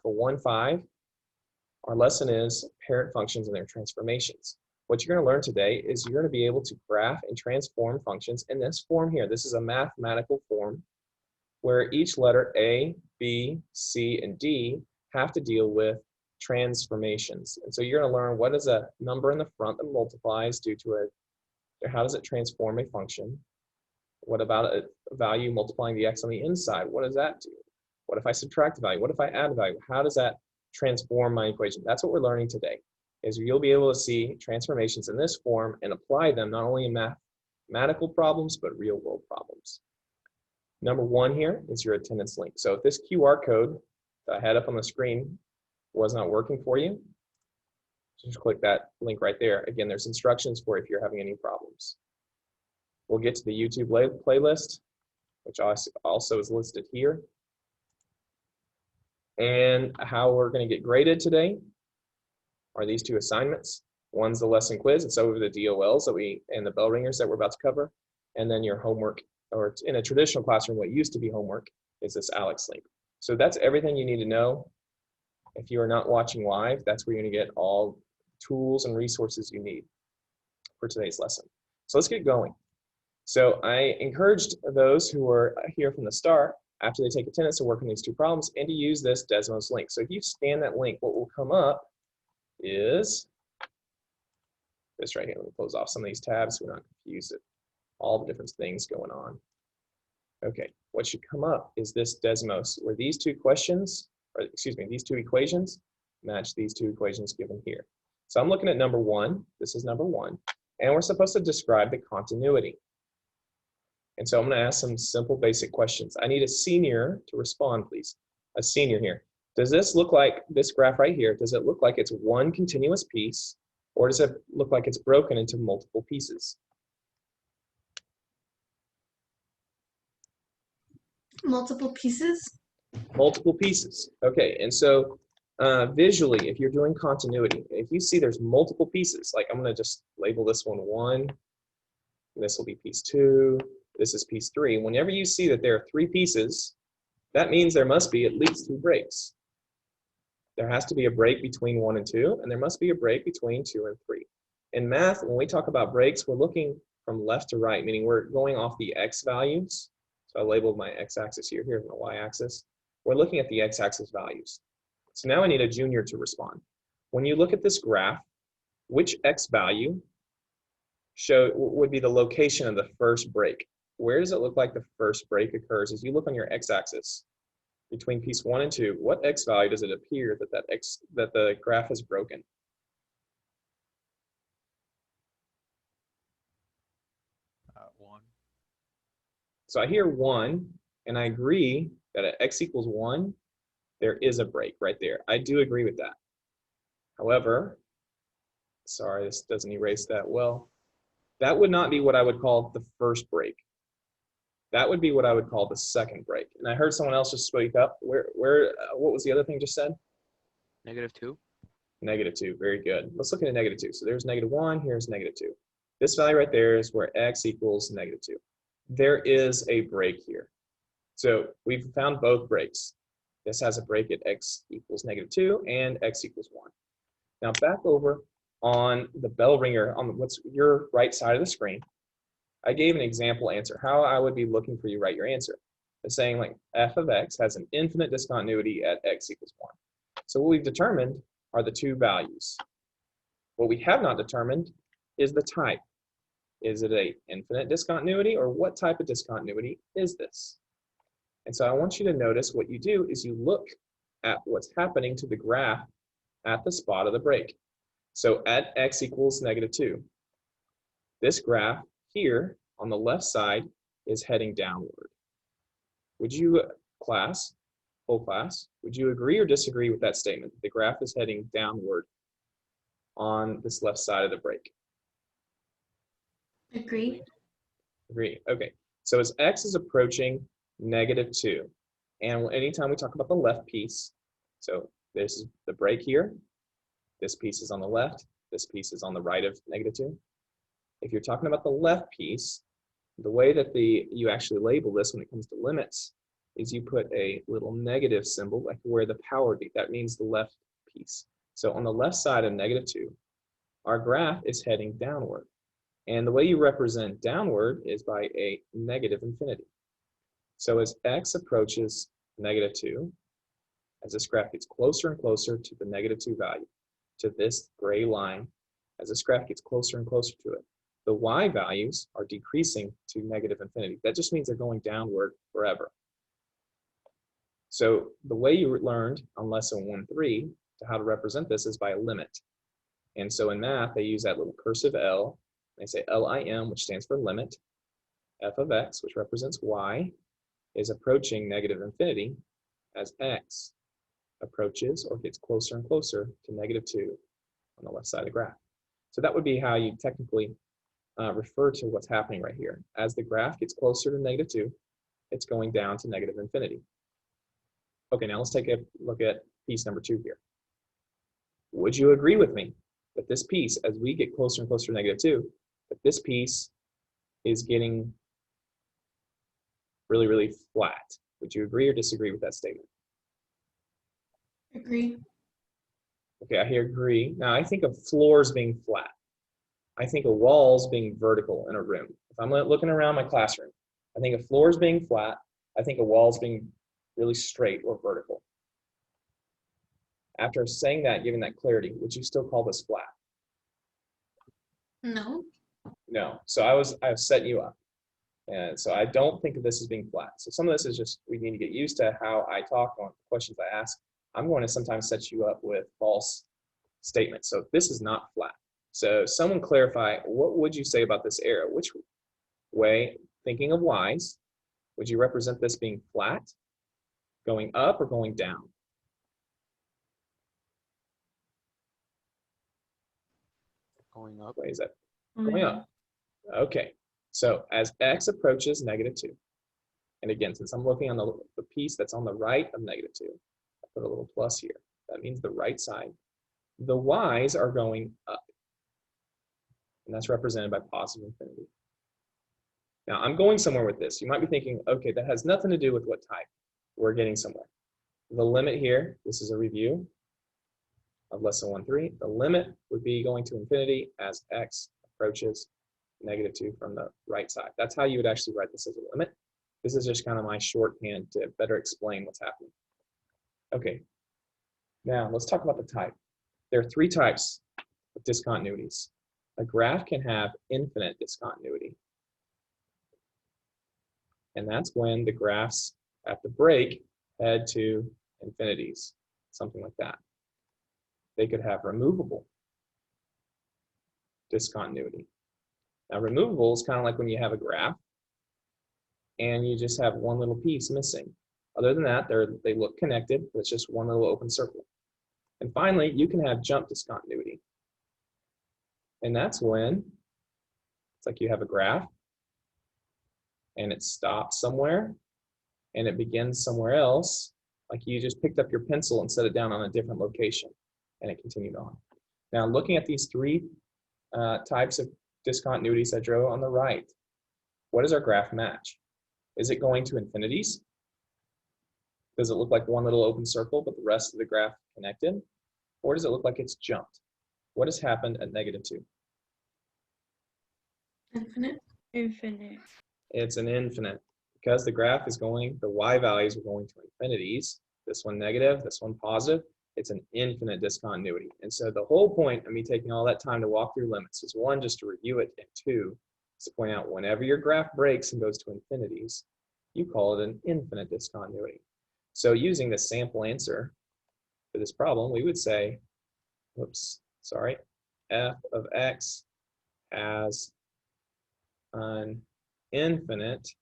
for 1.5, our lesson is parent functions and their transformations. What you're going to learn today is you're going to be able to graph and transform functions in this form here. This is a mathematical form where each letter A, B, C, and D have to deal with transformations. And so you're going to learn what is a number in the front that multiplies due to how does it transform a function? What about a value multiplying the x on the inside? What does that do? What if I subtract a value? What if I add a value? How does that transform my equation? That's what we're learning today, is you'll be able to see transformations in this form and apply them not only in mathematical problems, but real world problems. Number 1 here is your attendance link. So if this QR code that I had up on the screen was not working for you, just click that link right there. Again, there's instructions for if you're having any problems. We'll get to the YouTube playlist, which also is listed here. And how we're going to get graded today are these 2 assignments. One's the lesson quiz. It's over the DOLs and the bell ringers that we're about to cover. And then your homework, or in a traditional classroom, what used to be homework is this Alex link. So that's everything you need to know. If you are not watching live, that's where you're going to get all tools and resources you need for today's lesson. So let's get going. So I encouraged those who were here from the start, after they take attendance, to work on these 2 problems and to use this Desmos link. So if you scan that link, what will come up is this right here. Let me close off some of these tabs so we're not confused at all the different things going on. Okay, what should come up is this Desmos, where these 2 questions, or excuse me, these 2 equations match these 2 equations given here. So I'm looking at number 1. This is number 1. And we're supposed to describe the continuity. And so I'm going to ask some simple basic questions. I need a senior to respond, please. A senior here. Does this look like, this graph right here, does it look like it's one continuous piece, or does it look like it's broken into multiple pieces? Multiple pieces? Multiple pieces. Okay, and so visually, if you're doing continuity, if you see there's multiple pieces, like I'm going to just label this one 1, this will be piece 2, this is piece 3. Whenever you see that there are 3 pieces, that means there must be at least 2 breaks. There has to be a break between 1 and 2, and there must be a break between 2 and 3. In math, when we talk about breaks, we're looking from left to right, meaning we're going off the x values. So I labeled my x-axis here, here's my y-axis. We're looking at the x-axis values. So now I need a junior to respond. When you look at this graph, which x value would be the location of the first break? Where does it look like the first break occurs? As you look on your x-axis between piece 1 and 2, what x value does it appear that the graph has broken? One. So I hear 1, and I agree that at x equals 1, there is a break right there. I do agree with that. However, sorry, this doesn't erase that well. That would not be what I would call the first break. That would be what I would call the second break. And I heard someone else just speak up. What was the other thing just said? -2. -2, very good. Let's look at a -2. So there's -1, here's -2. This value right there is where x equals -2. There is a break here. So we've found both breaks. This has a break at x equals -2 and x equals 1. Now back over on the bell ringer on what's your right side of the screen, I gave an example answer, how I would be looking for you to write your answer. It's saying like f of x has an infinite discontinuity at x equals 1. So what we've determined are the 2 values. What we have not determined is the type. Is it an infinite discontinuity, or what type of discontinuity is this? And so I want you to notice what you do is you look at what's happening to the graph at the spot of the break. So at x equals -2, this graph here on the left side is heading downward. Would you, whole class, would you agree or disagree with that statement? The graph is heading downward on this left side of the break. Agree. Agree. Okay. So as x is approaching -2, and anytime we talk about the left piece, so this is the break here, this piece is on the left, this piece is on the right of -2. If you're talking about the left piece, the way that you actually label this when it comes to limits is you put a little negative symbol, like where the power would be. That means the left piece. So on the left side of -2, our graph is heading downward. And the way you represent downward is by a negative infinity. So as x approaches -2, as this graph gets closer and closer to the -2 value, to this gray line, as this graph gets closer and closer to it, the y values are decreasing to negative infinity. That just means they're going downward forever. So the way you learned on lesson 1.3 to how to represent this is by a limit. And so in math, they use that little cursive L. They say LIM, which stands for limit. F of x, which represents y, is approaching negative infinity as x approaches or gets closer and closer to -2 on the left side of the graph. So that would be how you technically refer to what's happening right here. As the graph gets closer to -2, it's going down to negative infinity. Okay, now let's take a look at piece number 2 here. Would you agree with me that this piece, as we get closer and closer to -2, that this piece is getting really, really flat? Would you agree or disagree with that statement? Agree. Okay, I hear agree. Now I think of floors being flat. I think of walls being vertical in a room. If I'm looking around my classroom, I think of floors being flat. I think of walls being really straight or vertical. After saying that, giving that clarity, would you still call this flat? No. No. So I've set you up. And so I don't think of this as being flat. So some of this is just, we need to get used to how I talk on questions I ask. I'm going to sometimes set you up with false statements. So this is not flat. So someone clarify, what would you say about this arrow? Which way, thinking of y's, would you represent this being flat, going up, or going down? Going up. What is that? Going up. Okay. So as x approaches -2, and again, since I'm looking on the piece that's on the right of -2, I put a little plus here. That means the right side. The y's are going up. And that's represented by positive infinity. Now, I'm going somewhere with this. You might be thinking, okay, that has nothing to do with what type. We're getting somewhere. The limit here, this is a review of lesson 1.3. The limit would be going to infinity as x approaches -2 from the right side. That's how you would actually write this as a limit. This is just kind of my shorthand to better explain what's happening. Okay, now let's talk about the type. There are 3 types of discontinuities. A graph can have infinite discontinuity. And that's when the graphs at the break head to infinities, something like that. They could have removable discontinuity. Now, removable is kind of like when you have a graph and you just have one little piece missing. Other than that, they look connected, but it's just one little open circle. And finally, you can have jump discontinuity. And that's when it's like you have a graph and it stops somewhere and it begins somewhere else, like you just picked up your pencil and set it down on a different location and it continued on. Now, looking at these 3 types of discontinuities I drew on the right, what does our graph match? Is it going to infinities? Does it look like one little open circle, but the rest of the graph connected? Or does it look like it's jumped? What has happened at -2? Infinite. Infinite. It's an infinite because the graph is going, the y values are going to infinities. This one negative, this one positive. It's an infinite discontinuity. And so the whole point of me taking all that time to walk through limits is 1, just to review it, and 2, is to point out whenever your graph breaks and goes to infinities, you call it an infinite discontinuity. So using the sample answer for this problem, we would say, f of x has an infinite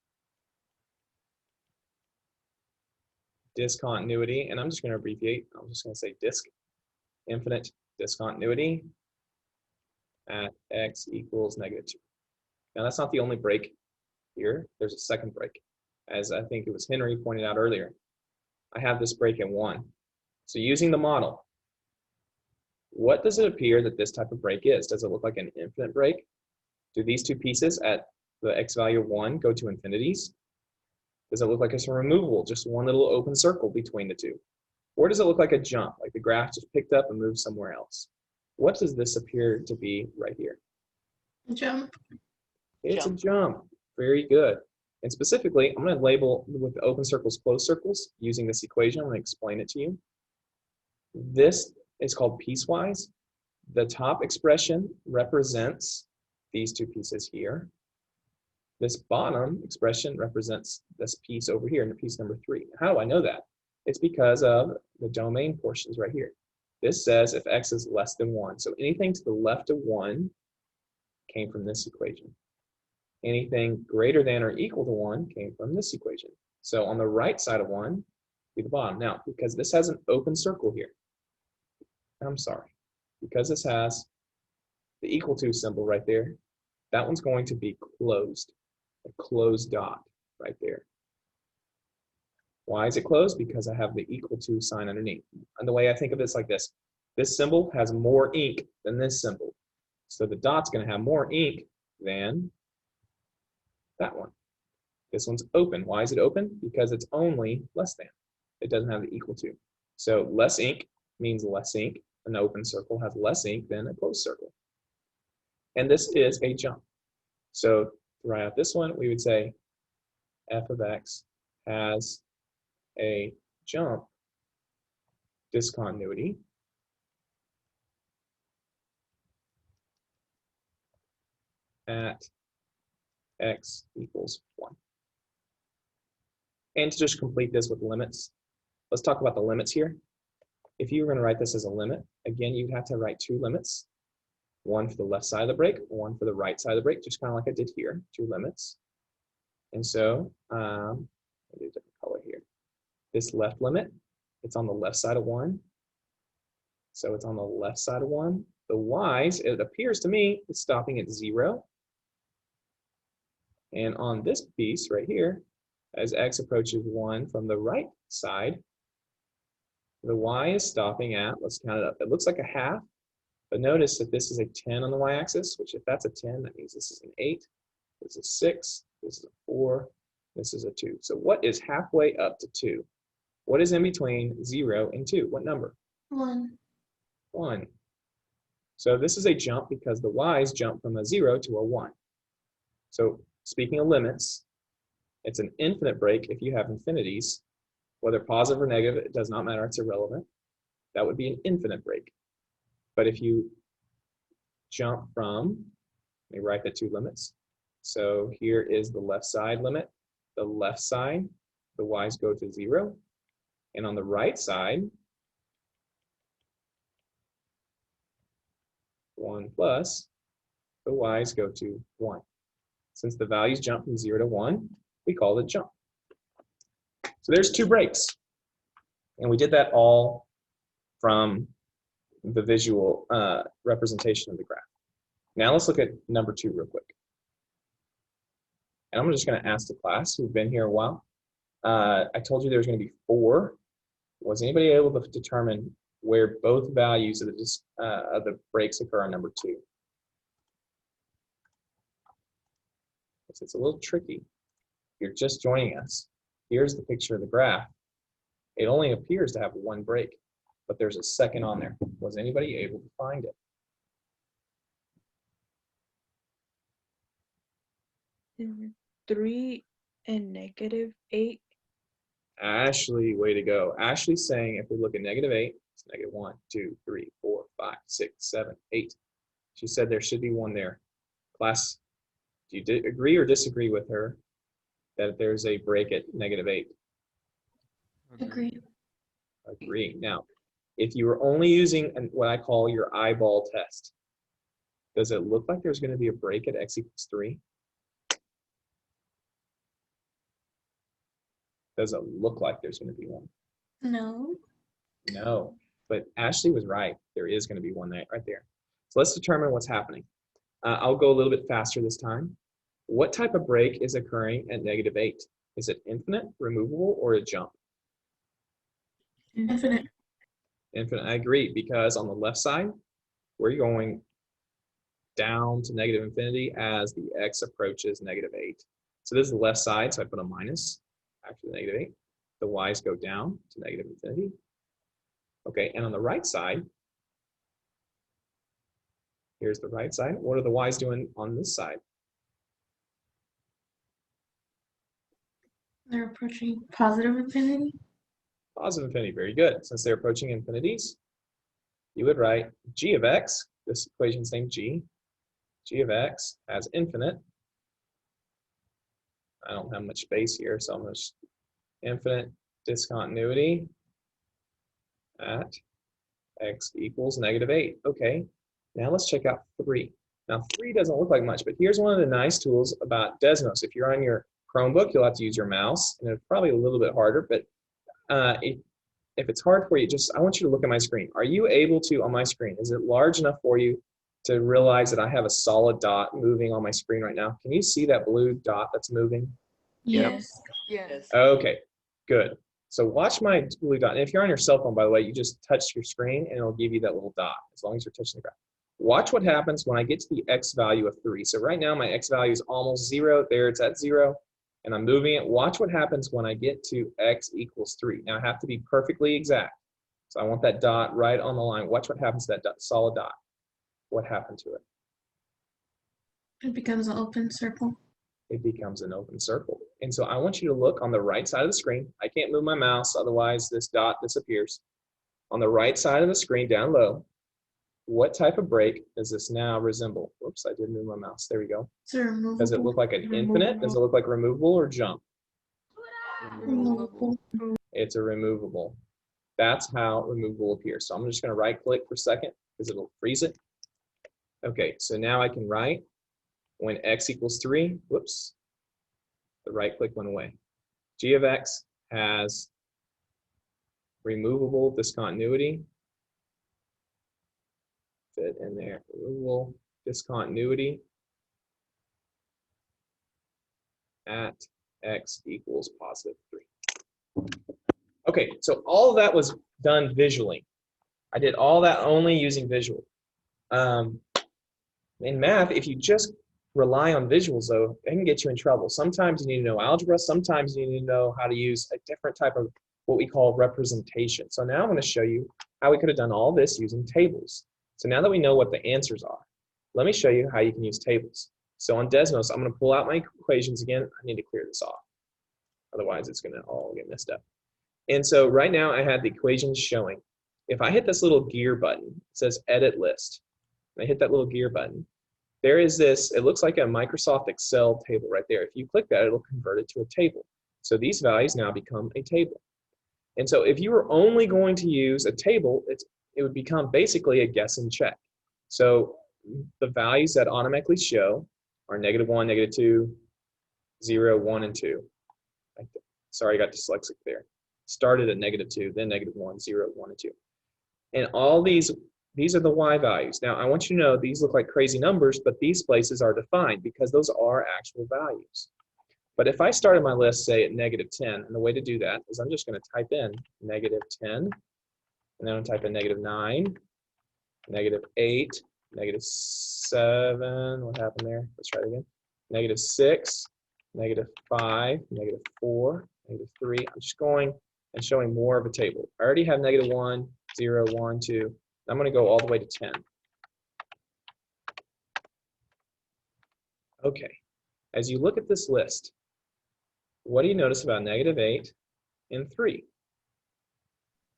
discontinuity, and I'm just going to abbreviate. I'm just going to say infinite discontinuity at x equals -2. Now, that's not the only break here. There's a second break. As I think it was Henry pointed out earlier, I have this break in 1. So using the model, what does it appear that this type of break is? Does it look like an infinite break? Do these 2 pieces at the x value of 1 go to infinities? Does it look like it's a removable, just one little open circle between the two? Or does it look like a jump, like the graph just picked up and moved somewhere else? What does this appear to be right here? Jump. It's a jump. Very good. And specifically, I'm going to label with the open circles, closed circles using this equation. I'm going to explain it to you. This is called piecewise. The top expression represents these two pieces here. This bottom expression represents this piece over here in the piece number 3. How do I know that? It's because of the domain portions right here. This says if x is less than 1. So anything to the left of 1 came from this equation. Anything greater than or equal to 1 came from this equation. So on the right side of 1, be the bottom. Now, because this has an open circle here, I'm sorry, because this has the equal to symbol right there, that one's going to be closed, a closed dot right there. Why is it closed? Because I have the equal to sign underneath. And the way I think of it is like this. This symbol has more ink than this symbol. So the dot's going to have more ink than that one. This one's open. Why is it open? Because it's only less than. It doesn't have the equal to. So less ink means less ink. An open circle has less ink than a closed circle. And this is a jump. So to write out this one, we would say f of x has a jump discontinuity at x equals 1. And to just complete this with limits, let's talk about the limits here. If you were going to write this as a limit, again, you'd have to write 2 limits. One for the left side of the break, one for the right side of the break, just kind of like I did here, 2 limits. And so, I'll do a different color here. This left limit, it's on the left side of 1. So it's on the left side of 1. The y's, it appears to me, is stopping at 0. And on this piece right here, as x approaches 1 from the right side, the y is stopping at, let's count it up, it looks like a half. But notice that this is a 10 on the y-axis, which if that's a 10, that means this is an 8, this is 6, this is a 4, this is a 2. So what is halfway up to 2? What is in between 0 and 2? What number? 1. 1. So this is a jump because the y's jump from a 0 to a 1. So speaking of limits, it's an infinite break if you have infinities. Whether positive or negative, it does not matter, it's irrelevant. That would be an infinite break. But if you jump from, let me write the 2 limits. So here is the left side limit. The left side, the y's go to 0. And on the right side, 1 plus, the y's go to 1. Since the values jump from 0 to 1, we call it a jump. So there's 2 breaks. And we did that all from the visual representation of the graph. Now let's look at number 2 real quick. And I'm just going to ask the class who've been here a while. I told you there was going to be 4. Was anybody able to determine where both values of the breaks occur on number 2? It's a little tricky. You're just joining us. Here's the picture of the graph. It only appears to have 1 break, but there's a second on there. Was anybody able to find it? There were 3 and -8. Ashley, way to go. Ashley's saying if we look at -8, it's -1, 2, 3, 4, 5, 6, 7, 8. She said there should be 1 there. Class, do you agree or disagree with her that there's a break at -8? Agree. Agree. Now, if you were only using what I call your eyeball test, does it look like there's going to be a break at x equals 3? Does it look like there's going to be 1? No. No, but Ashley was right. There is going to be 1 there, right there. So let's determine what's happening. I'll go a little bit faster this time. What type of break is occurring at -8? Is it infinite, removable, or a jump? Infinite. Infinite, I agree, because on the left side, we're going down to negative infinity as the x approaches -8. So this is the left side, so I put a minus. actually negative 8. The y's go down to negative infinity. Okay, and on the right side, here's the right side. What are the y's doing on this side? They're approaching positive infinity. Positive infinity, very good. Since they're approaching infinities, you would write g of x, this equation's named g of x as infinite. I don't have much space here, so I'm going to infinite discontinuity at x equals negative 8. Okay, now let's check out 3. Now 3 doesn't look like much, but here's one of the nice tools about Desmos. If you're on your Chromebook, you'll have to use your mouse, and it's probably a little bit harder, but if it's hard for you, I want you to look at my screen. Are you able to, on my screen, is it large enough for you to realize that I have a solid dot moving on my screen right now? Can you see that blue dot that's moving? Yes. Yes. Okay, good. So watch my blue dot. And if you're on your cell phone, by the way, you just touch your screen and it'll give you that little dot as long as you're touching the graph. Watch what happens when I get to the x value of 3. So right now my x value is almost 0. There it's at 0. And I'm moving it. Watch what happens when I get to x equals 3. Now I have to be perfectly exact. So I want that dot right on the line. Watch what happens to that dot, solid dot. What happened to it? It becomes an open circle. It becomes an open circle. And so I want you to look on the right side of the screen. I can't move my mouse, otherwise this dot disappears. On the right side of the screen, down low, what type of break does this now resemble? Whoops, I did move my mouse. There we go. It's a removable. Does it look like an infinite? Does it look like removable or jump? removable? It's a removable. That's how removable appears. So I'm just going to right click for a second because it'll freeze it. Okay, so now I can write when x equals 3, whoops, the right click went away. G of x has removable discontinuity. Fit in there, removable discontinuity at x equals positive 3. Okay, so all of that was done visually. I did all that only using visual. In math, if you just rely on visuals, though, it can get you in trouble. Sometimes you need to know algebra. Sometimes you need to know how to use a different type of what we call representation. So now I'm going to show you how we could have done all this using tables. So now that we know what the answers are, let me show you how you can use tables. So on Desmos, I'm going to pull out my equations again. I need to clear this off. Otherwise, it's going to all get messed up. And so right now, I had the equations showing. If I hit this little gear button, it says Edit List. And I hit that little gear button. There is this, it looks like a Microsoft Excel table right there. If you click that, it'll convert it to a table. So these values now become a table. And so if you were only going to use a table, it would become basically a guess and check. So the values that automatically show are -1, -2, 0, 1, and 2. Sorry, I got dyslexic there. Started at -2, then -1, 0, 1, and 2. And all these are the y values. Now, I want you to know these look like crazy numbers, but these places are defined because those are actual values. But if I started my list, say, at -10, and the way to do that is I'm just going to type in -10, and then I'm going to type in -9, -8, -7, what happened there? Let's try it again. -6, -5, -4, -3. I'm just going and showing more of a table. I already have -1, 0, 1, 2. I'm going to go all the way to 10. Okay, as you look at this list, what do you notice about -8 and 3?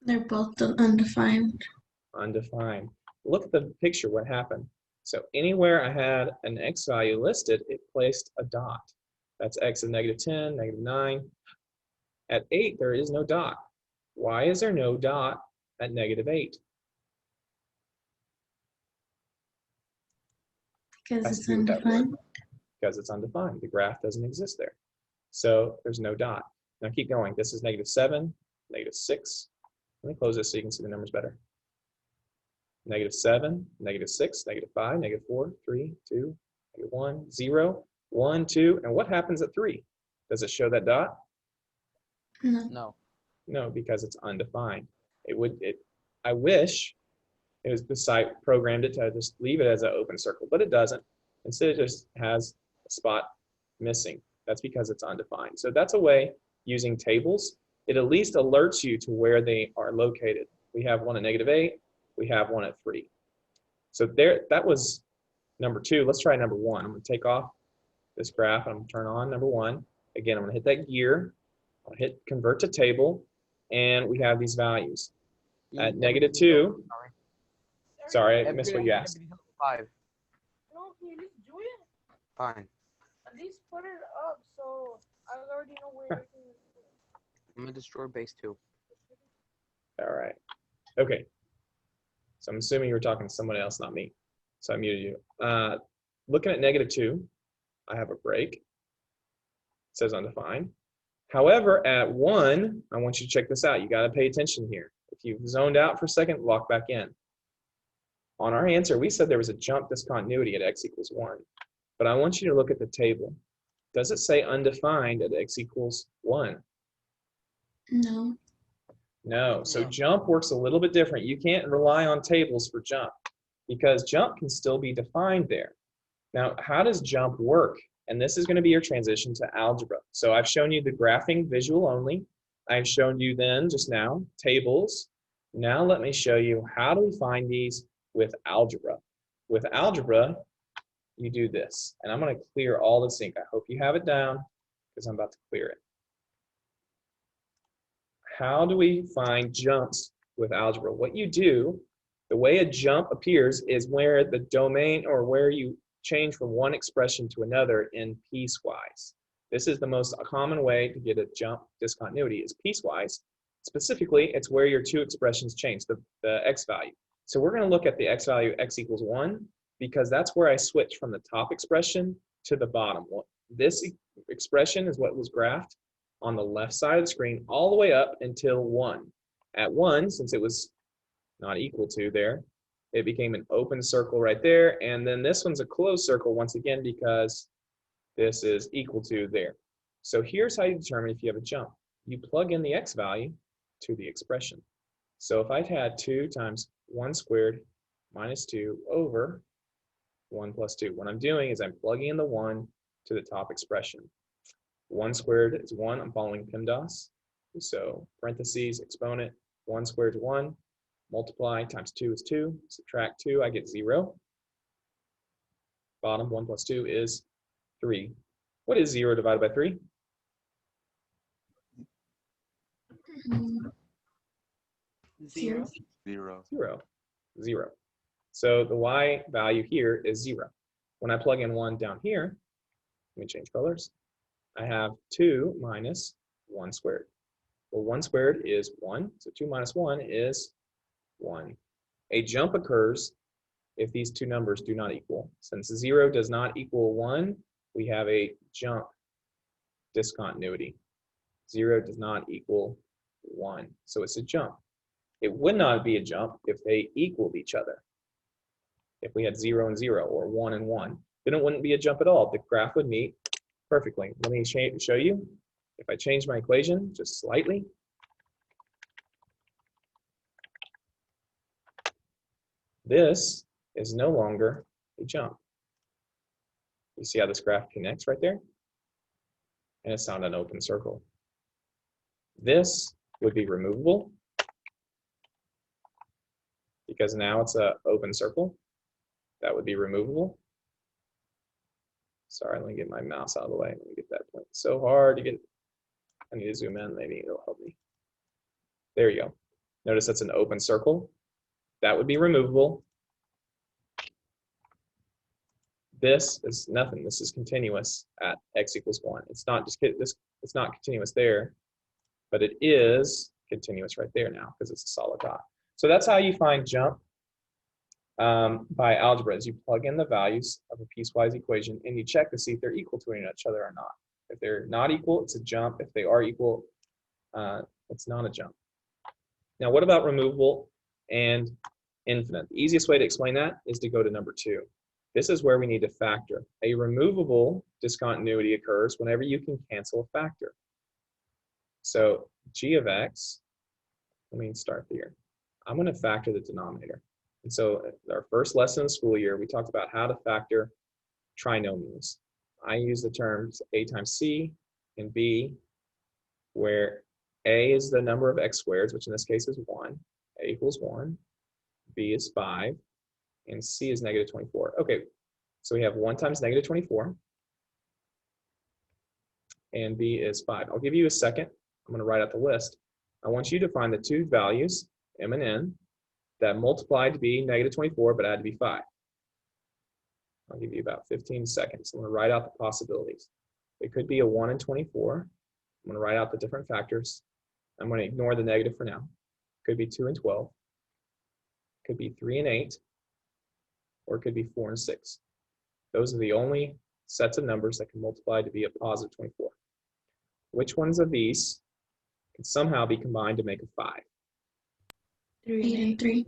They're both undefined. Undefined. Look at the picture, what happened. So anywhere I had an x value listed, it placed a dot. That's x of -10, -9. At 8, there is no dot. Why is there no dot at -8? Because Has it's to do with that word. undefined. Because it's undefined. The graph doesn't exist there. So there's no dot. Now keep going. This is -7, -6. Let me close this so you can see the numbers better. -7, -6, -5, -4, 3, 2, -1, 0, 1, 2. And what happens at 3? Does it show that dot? No. No. No, because it's undefined. I wish the site programmed it to just leave it as an open circle, but it doesn't. Instead, it just has a spot missing. That's because it's undefined. So that's a way using tables, it at least alerts you to where they are located. We have one at -8, we have one at 3. So there, that was number 2. Let's try number 1. I'm going to take off this graph. I'm going to turn on number 1. Again, I'm going to hit that gear. I'll hit convert to table, and we have these values. At -2, sorry, I missed what you asked. 5. No, can you at least do it? Fine. At least put it up so I already know where everything is. I'm gonna destroy base 2. All right. Okay. So I'm assuming you were talking to someone else, not me. So I muted you. Looking at -2, I have a break. It says undefined. However, at 1, I want you to check this out. You got to pay attention here. If you've zoned out for a second, walk back in. On our answer, we said there was a jump discontinuity at x = 1. But I want you to look at the table. Does it say undefined at x = 1? No. No. So No. jump works a little bit different. You can't rely on tables for jump because jump can still be defined there. Now, how does jump work? And this is going to be your transition to algebra. So I've shown you the graphing visual only. I've shown you then just now tables. Now let me show you how do we find these with algebra. With algebra, you do this. And I'm going to clear all this ink. I hope you have it down because I'm about to clear it. How do we find jumps with algebra? What you do, the way a jump appears is where the domain or where you change from one expression to another in piecewise. This is the most common way to get a jump discontinuity is piecewise. Specifically, it's where your two expressions change, the x value. So we're going to look at the x value x = 1 because that's where I switch from the top expression to the bottom one. This expression is what was graphed on the left side of the screen all the way up until 1. At 1, since it was not equal to there, it became an open circle right there, and then this one's a closed circle once again because this is equal to there. So here's how you determine if you have a jump. You plug in the x value to the expression. So if I've had 2 times 1 squared minus 2 over 1 plus 2, what I'm doing is I'm plugging in the 1 to the top expression. 1 squared is 1, I'm following PEMDAS. So parentheses, exponent, 1 squared is 1, multiply times 2 is 2, subtract 2, I get 0. Bottom, 1 plus 2 is 3. What is 0 divided by 3? Mm, 0. 0. 0. So the y value here is 0. When I plug in 1 down here, let me change colors. I have 2 minus 1 squared. Well, 1 squared is 1, so 2 minus 1 is 1. A jump occurs if these two numbers do not equal. Since 0 does not equal 1, we have a jump discontinuity. 0 does not equal 1, so it's a jump. It would not be a jump if they equaled each other. If we had 0 and 0 or 1 and 1, then it wouldn't be a jump at all. The graph would meet perfectly. Let me show you. If I change my equation just slightly, this is no longer a jump. You see how this graph connects right there? And it's not an open circle. This would be removable because now it's an open circle. That would be removable. Sorry, let me get my mouse out of the way. Let me get that point. So hard to get. I need to zoom in. Maybe it'll help me. There you go. Notice that's an open circle. That would be removable. This is nothing. This is continuous at x = 1. It's not just this. It's not continuous there, but it is continuous right there now because it's a solid dot. So that's how you find jump by algebra. Is you plug in the values of a piecewise equation and you check to see if they're equal to each other or not. If they're not equal, it's a jump. If they are equal, it's not a jump. Now, what about removable and infinite? The easiest way to explain that is to go to number 2. This is where we need to factor. A removable discontinuity occurs whenever you can cancel a factor. So g of x, let me start here. I'm going to factor the denominator. And so our first lesson in the school year, we talked about how to factor trinomials. I use the terms a times c and b where a is the number of x squareds, which in this case is 1. A equals 1. B is 5. And C is negative 24. Okay, so we have 1 times negative 24. And B is 5. I'll give you a second. I'm going to write out the list. I want you to find the two values, m and n, that multiplied to be negative 24, but add to be 5. I'll give you about 15 seconds. I'm going to write out the possibilities. It could be a 1 and 24. I'm going to write out the different factors. I'm going to ignore the negative for now. Could be 2 and 12. Could be 3 and 8. Or it could be 4 and 6. Those are the only sets of numbers that can multiply to be a positive 24. Which ones of these can somehow be combined to make a 5? 3 8 and 3.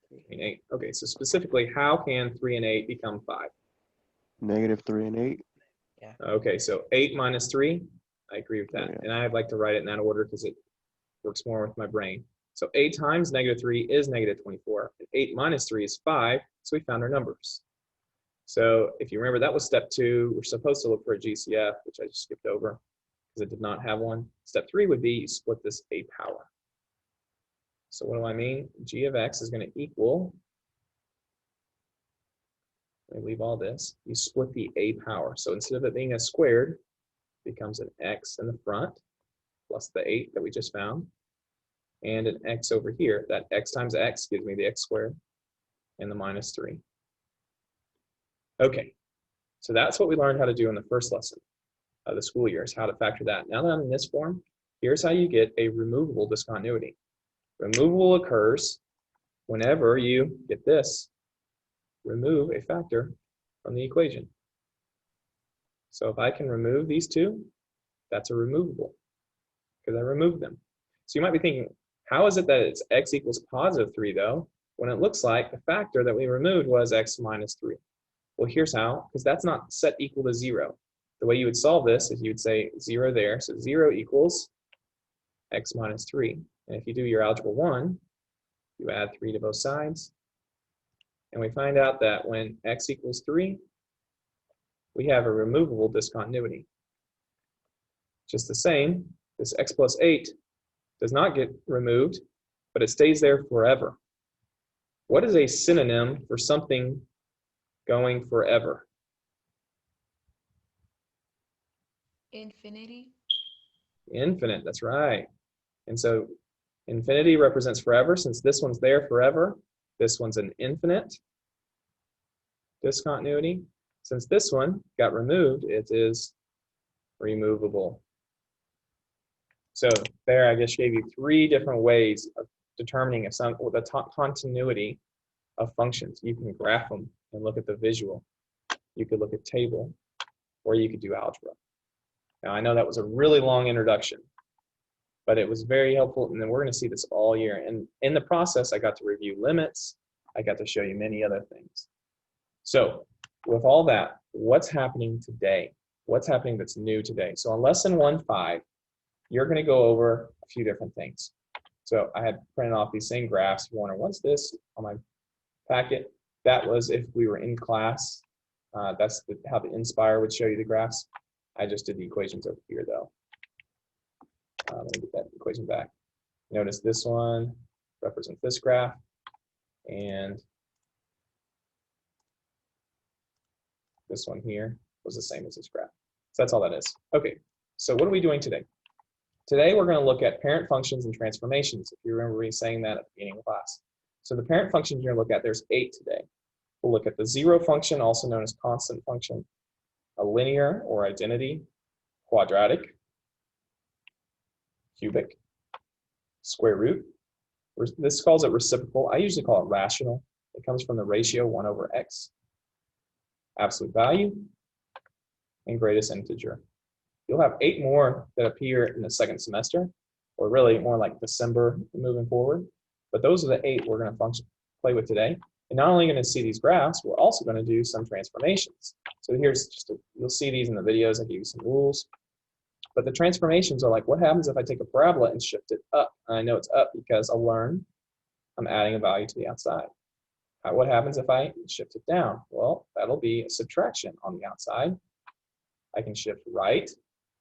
3 and 8. Okay, so specifically, how can 3 and 8 become 5? Negative 3 and 8. Okay, so 8 minus 3, I agree with that. Yeah. And I'd like to write it in that order because it works more with my brain. So 8 times negative 3 is negative 24. And 8 minus 3 is 5, so we found our numbers. So if you remember, that was step 2. We're supposed to look for a GCF, which I just skipped over because it did not have one. Step 3 would be you split this a power. So what do I mean? G of x is going to equal, let me leave all this, you split the a power. So instead of it being a squared, it becomes an x in the front, plus the 8 that we just found, and an x over here. That x times x gives me the x squared, and the minus 3. Okay, so that's what we learned how to do in the first lesson of the school year, is how to factor that. Now that I'm in this form, here's how you get a removable discontinuity. Removal occurs whenever you get this, remove a factor from the equation. So if I can remove these two, that's a removable because I removed them. So you might be thinking, how is it that it's x equals positive 3 though, when it looks like the factor that we removed was x minus 3? Well, here's how, because that's not set equal to 0. The way you would solve this is you would say 0 there. So 0 equals x minus 3. And if you do your algebra 1, you add 3 to both sides. And we find out that when x equals 3, we have a removable discontinuity. Just the same, this x plus 8 does not get removed, but it stays there forever. What is a synonym for something going forever? Infinity. Infinite, that's right. And so infinity represents forever. Since this one's there forever, this one's an infinite discontinuity. Since this one got removed, it is removable. So there, I just gave you 3 different ways of determining if the continuity of functions. You can graph them and look at the visual. You could look at table, or you could do algebra. Now, I know that was a really long introduction, but it was very helpful, and then we're going to see this all year. And in the process, I got to review limits. I got to show you many other things. So with all that, what's happening today? What's happening that's new today? So on lesson 1.5, you're going to go over a few different things. So I had printed off these same graphs. If you wonder, what's this on my packet? That was if we were in class. That's how the Inspire would show you the graphs. I just did the equations over here, though. Let me get that equation back. Notice this one represents this graph, and this one here was the same as this graph. So that's all that is. Okay, so what are we doing today? Today we're going to look at parent functions and transformations, if you remember me saying that at the beginning of class. So the parent functions you're going to look at, there's 8 today. We'll look at the 0 function, also known as constant function, a linear or identity, quadratic, cubic, square root. This calls it reciprocal. I usually call it rational. It comes from the ratio 1 over x, absolute value, and greatest integer. You'll have 8 more that appear in the second semester, or really more like December moving forward. But those are the 8 we're going to play with today. And not only going to see these graphs, we're also going to do some transformations. So here's just you'll see these in the videos. I give you some rules. But the transformations are like, what happens if I take a parabola and shift it up? And I know it's up because I'll learn I'm adding a value to the outside. What happens if I shift it down? Well, that'll be a subtraction on the outside. I can shift right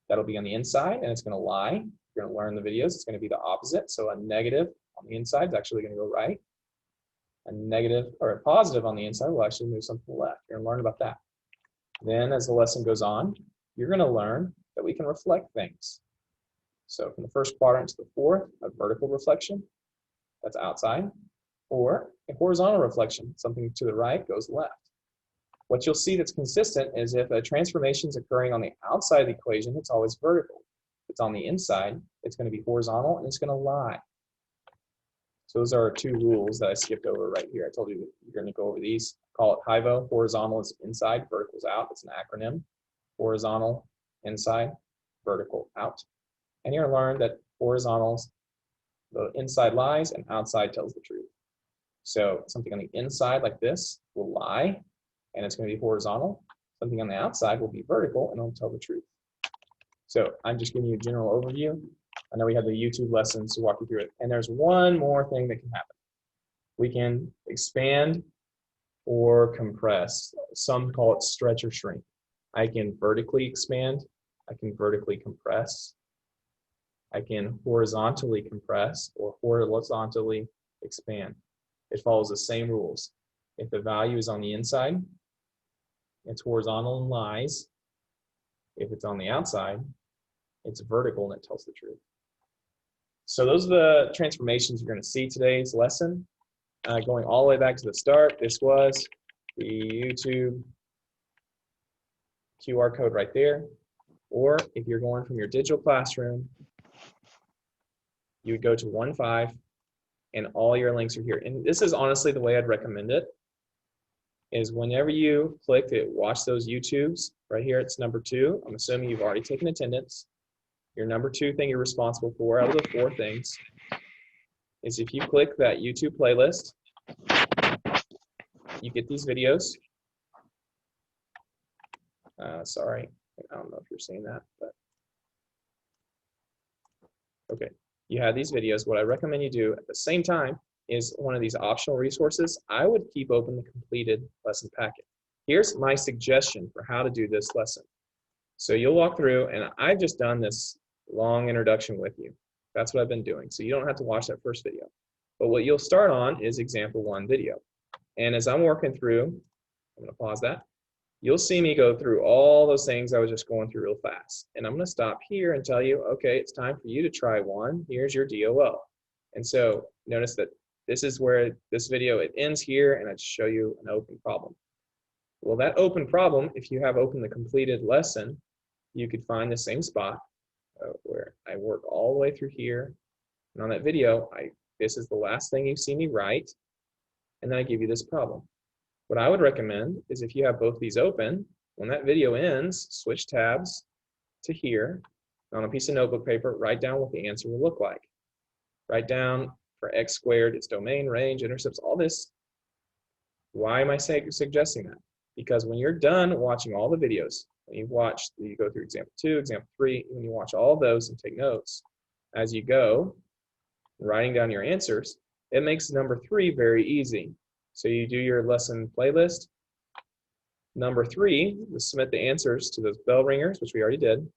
That'll be on the inside, and it's going to lie. You're going to learn the videos. It's going to be the opposite. So a negative on the inside is actually going to go right. A negative or a positive on the inside will actually move something left. You're going to learn about that. Then as the lesson goes on, you're going to learn that we can reflect things. So from the first quadrant to the fourth, a vertical reflection, that's outside, or a horizontal reflection, something to the right goes left. What you'll see that's consistent is if a transformation is occurring on the outside of the equation, it's always vertical. If it's on the inside, it's going to be horizontal and it's going to lie. So those are 2 rules that I skipped over right here. I told you you're going to go over these. Call it HIVO. Horizontal is inside, vertical is out. It's an acronym. Horizontal, inside, vertical, out. And you're going to learn that horizontals, the inside lies and outside tells the truth. So something on the inside like this will lie, and it's going to be horizontal. Something on the outside will be vertical, and it'll tell the truth. So I'm just giving you a general overview. I know we have the YouTube lessons to walk you through it. And there's one more thing that can happen. We can expand or compress. Some call it stretch or shrink. I can vertically expand. I can vertically compress. I can horizontally compress or horizontally expand. It follows the same rules. If the value is on the inside, it's horizontal and lies. If it's on the outside, it's vertical and it tells the truth. So those are the transformations you're going to see today's lesson. Going all the way back to the start, this was the YouTube QR code right there. Or if you're going from your digital classroom, you would go to 1.5 and all your links are here. And this is honestly the way I'd recommend it, is whenever you click to watch those YouTubes, right here it's number 2. I'm assuming you've already taken attendance. Your number 2 thing you're responsible for out of the 4 things is if you click that YouTube playlist, you get these videos. Sorry, I don't know if you're seeing that, but okay. You have these videos. What I recommend you do at the same time is one of these optional resources. I would keep open the completed lesson packet. Here's my suggestion for how to do this lesson. So you'll walk through, and I've just done this long introduction with you. That's what I've been doing. So you don't have to watch that first video. But what you'll start on is example 1 video. And as I'm working through, I'm going to pause that. You'll see me go through all those things I was just going through real fast. And I'm going to stop here and tell you, okay, it's time for you to try one. Here's your DOL. And so notice that this is where this video, it ends here, and I just show you an open problem. Well, that open problem, if you have open the completed lesson, you could find the same spot where I work all the way through here. And on that video, this is the last thing you see me write, and then I give you this problem. What I would recommend is if you have both these open, when that video ends, switch tabs to here. On a piece of notebook paper, write down what the answer will look like. Write down for x squared, its domain, range, intercepts, all this. Why am I suggesting that? Because when you're done watching all the videos, when you've watched, you go through example 2, example 3, when you watch all those and take notes, as you go, writing down your answers, it makes number 3 very easy. So you do your lesson playlist. Number 3, you submit the answers to those bell ringers, which we already did,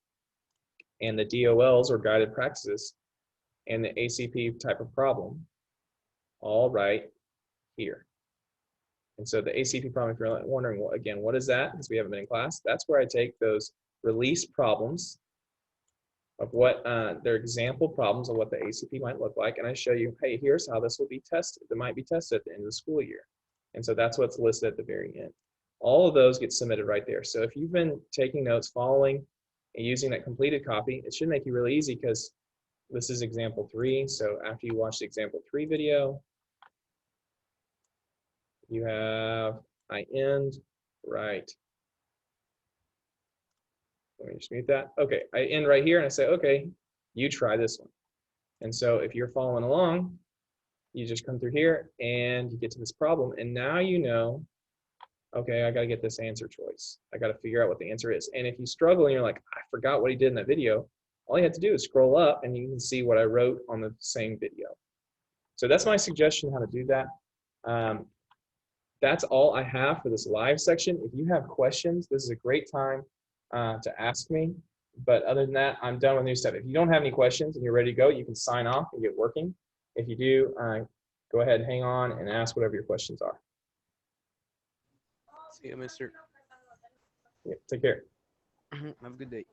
and the DOLs or guided practices, and the ACP type of problem, all right here. And so the ACP problem, if you're wondering, well, again, what is that? Because we haven't been in class, that's where I take those release problems of what their example problems of what the ACP might look like, and I show you, hey, here's how this will be tested. It might be tested at the end of the school year. And so that's what's listed at the very end. All of those get submitted right there. So if you've been taking notes, following, and using that completed copy, it should make you really easy because this is example 3. So after you watch the example 3 video, you have, I end right. Let me just mute that. Okay, I end right here and I say, okay, you try this one. And so if you're following along, you just come through here and you get to this problem. And now you know, okay, I got to get this answer choice. I got to figure out what the answer is. And if you struggle and you're like, I forgot what he did in that video, all you have to do is scroll up and you can see what I wrote on the same video. So that's my suggestion how to do that. That's all I have for this live section. If you have questions, this is a great time to ask me. But other than that, I'm done with new stuff. If you don't have any questions and you're ready to go, you can sign off and get working. If you do, go ahead and hang on and ask whatever your questions are. See you, mister. Yeah, take care. Have a good day.